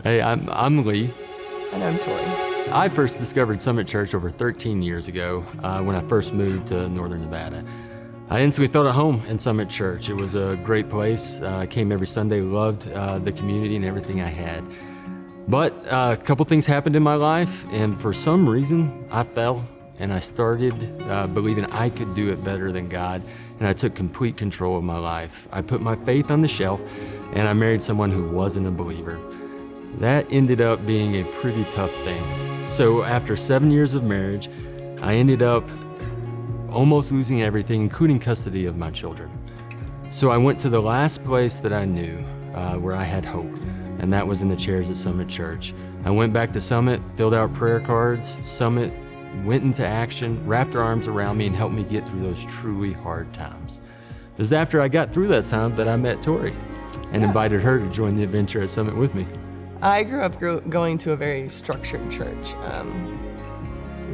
Hey, I'm Lee. And I'm Tori. I first discovered Summit Church over 13 years ago when I first moved to Northern Nevada. I instantly felt at home in Summit Church. It was a great place. I came every Sunday, loved the community and everything I had. But a couple things happened in my life, and for some reason, I fell, and I started believing I could do it better than God, and I took complete control of my life. I put my faith on the shelf, and I married someone who wasn't a believer. That ended up being a pretty tough thing. So after 7 years of marriage, I ended up almost losing everything, including custody of my children. So I went to the last place that I knew where I had hope, and that was in the chairs at Summit Church. I went back to Summit, filled out prayer cards. Summit went into action, wrapped their arms around me, and helped me get through those truly hard times. It was after I got through that time that I met Tori and invited her to join the adventure at Summit with me. I grew up going to a very structured church.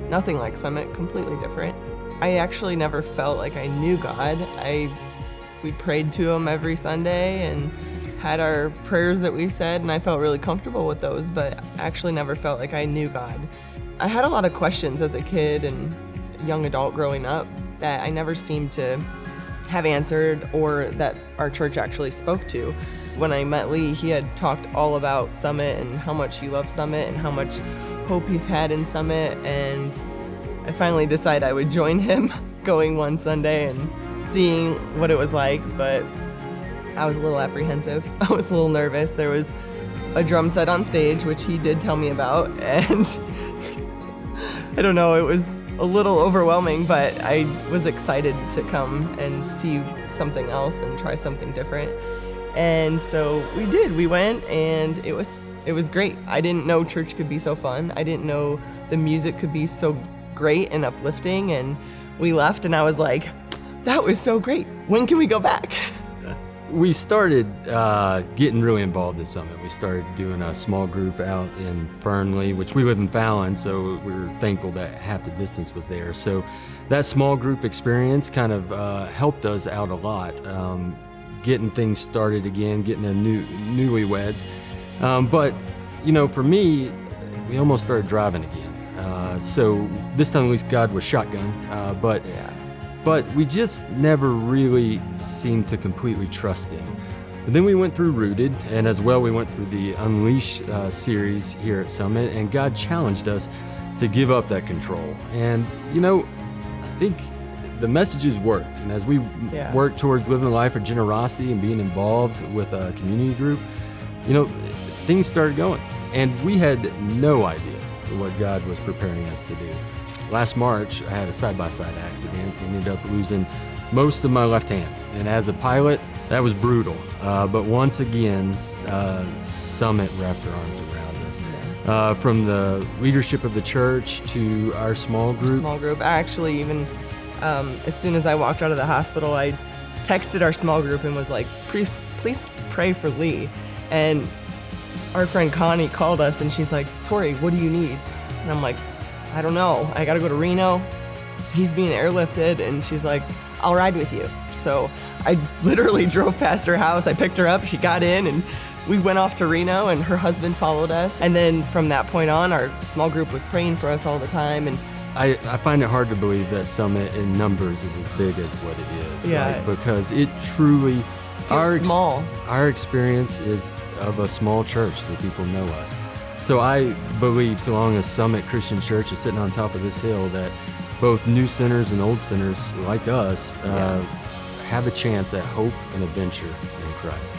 Nothing like Summit, completely different. I actually never felt like I knew God. We prayed to Him every Sunday and had our prayers that we said, and I felt really comfortable with those, but actually never felt like I knew God. I had a lot of questions as a kid and young adult growing up that I never seemed to have answered or that our church actually spoke to. When I met Lee, he had talked all about Summit and how much he loved Summit and how much hope he's had in Summit, and I finally decided I would join him going one Sunday and seeing what it was like, but I was a little apprehensive. I was a little nervous. There was a drum set on stage, which he did tell me about, and I don't know, it was a little overwhelming, but I was excited to come and see something else and try something different. And so we did. We went, and it was great. I didn't know church could be so fun. I didn't know the music could be so great and uplifting, and we left, and I was like, that was so great. When can we go back? We started getting really involved in Summit. We started doing a small group out in Fernley, which we live in Fallon, so we were thankful that half the distance was there. So that small group experience kind of helped us out a lot, getting things started again, getting the newlyweds. But, you know, for me, we almost started driving again. So this time at least God was shotgun, but we just never really seemed to completely trust Him. But then we went through Rooted, and as well we went through the Unleash series here at Summit, and God challenged us to give up that control. And, you know, I think the messages worked, and as we worked towards living a life of generosity and being involved with a community group, you know, things started going, and we had no idea what God was preparing us to do. Last March, I had a side-by-side accident, ended up losing most of my left hand, and as a pilot, that was brutal. But once again, Summit wrapped their arms around us. From the leadership of the church to our small group. I actually even, as soon as I walked out of the hospital, I texted our small group and was like, please pray for Lee. And our friend Connie called us and she's like, Tori, what do you need? And I'm like, I don't know. I gotta go to Reno. He's being airlifted. And she's like, I'll ride with you. So I literally drove past her house. I picked her up. She got in and we went off to Reno, and her husband followed us. And then from that point on, our small group was praying for us all the time. And I find it hard to believe that Summit in numbers is as big as what it is. Yeah. Because it truly, small. Our experience is of a small church that people know us. So I believe so long as Summit Christian Church is sitting on top of this hill, that both new sinners and old sinners like us have a chance at hope and adventure in Christ.